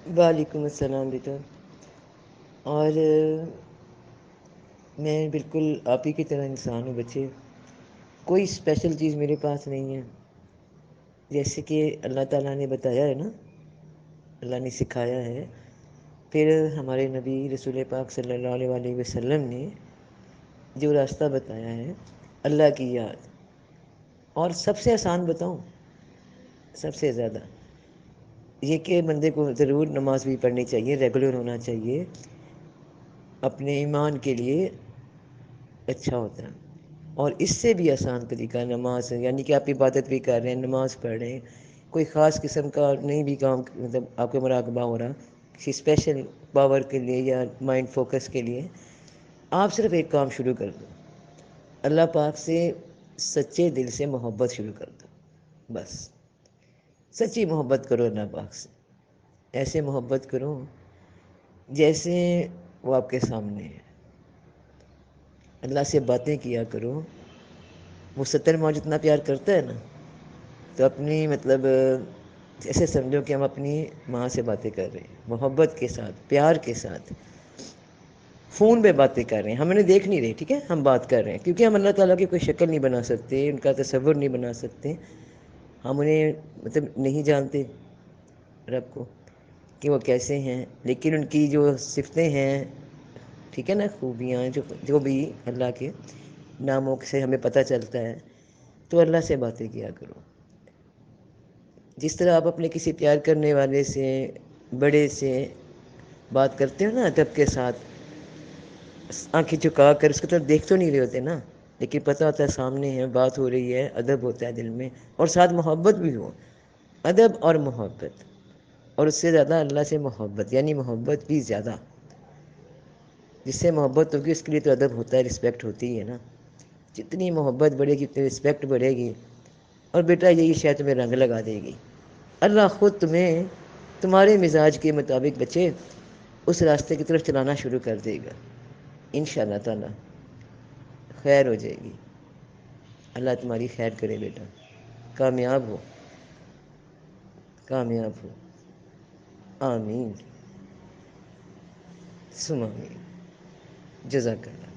وعلیکم السلام بیٹا۔ اور میں بالکل آپ ہی کی طرح انسان ہوں بچے، کوئی اسپیشل چیز میرے پاس نہیں ہے۔ جیسے کہ اللہ تعالیٰ نے بتایا ہے نا، اللہ نے سکھایا ہے، پھر ہمارے نبی رسول پاک صلی اللہ علیہ وآلہ وسلم نے جو راستہ بتایا ہے، اللہ کی یاد۔ اور سب سے آسان بتاؤں، سب سے زیادہ یہ کہ بندے کو ضرور نماز بھی پڑھنی چاہیے، ریگولر ہونا چاہیے، اپنے ایمان کے لیے اچھا ہوتا ہے۔ اور اس سے بھی آسان طریقہ نماز ہے، یعنی کہ آپ عبادت بھی کر رہے ہیں، نماز پڑھ رہے ہیں، کوئی خاص قسم کا نہیں بھی کام مطلب آپ کو مراقبہ ہو رہا کسی اسپیشل پاور کے لیے یا مائنڈ فوکس کے لیے، آپ صرف ایک کام شروع کر دو، اللہ پاک سے سچے دل سے محبت شروع کر دو۔ بس سچی محبت کرو اللہ پاک سے، ایسے محبت کرو جیسے وہ آپ کے سامنے ہے۔ اللہ سے باتیں کیا کرو، وہ ستر ماہ جتنا پیار کرتا ہے نا، تو اپنی مطلب ایسے سمجھو کہ ہم اپنی ماں سے باتیں کر رہے ہیں، محبت کے ساتھ، پیار کے ساتھ، فون پہ باتیں کر رہے ہیں، ہم انہیں دیکھ نہیں رہے، ٹھیک ہے، ہم بات کر رہے ہیں، کیونکہ ہم اللہ تعالیٰ کی کوئی شکل نہیں بنا سکتے، ان کا تصور نہیں بنا سکتے، ہم انہیں مطلب نہیں جانتے رب کو کہ وہ کیسے ہیں، لیکن ان کی جو صفتیں ہیں، ٹھیک ہے نا، خوبیاں جو بھی اللہ کے ناموں سے ہمیں پتہ چلتا ہے، تو اللہ سے باتیں کیا کرو۔ جس طرح آپ اپنے کسی پیار کرنے والے سے، بڑے سے بات کرتے ہو نا ادب کے ساتھ، آنکھیں جھکا کر، اس کی طرف دیکھ تو نہیں رہے ہوتے نا، لیکن پتہ ہوتا ہے سامنے ہے، بات ہو رہی ہے، ادب ہوتا ہے دل میں، اور ساتھ محبت بھی ہو، ادب اور محبت، اور اس سے زیادہ اللہ سے محبت، یعنی محبت بھی زیادہ، جس سے محبت ہوگی اس کے لیے تو ادب ہوتا ہے، رسپیکٹ ہوتی ہے نا، جتنی محبت بڑھے گی اتنی رسپیکٹ بڑھے گی، اور بیٹا یہی شاید تمہیں رنگ لگا دے گی، اللہ خود تمہیں تمہارے مزاج کے مطابق بچے اس راستے کی طرف چلانا شروع کر دے گا، انشاءاللہ تعالی خیر ہو جائے گی۔ اللہ تمہاری خیر کرے بیٹا، کامیاب ہو، کامیاب ہو، آمین ثم آمین، جزاک اللہ۔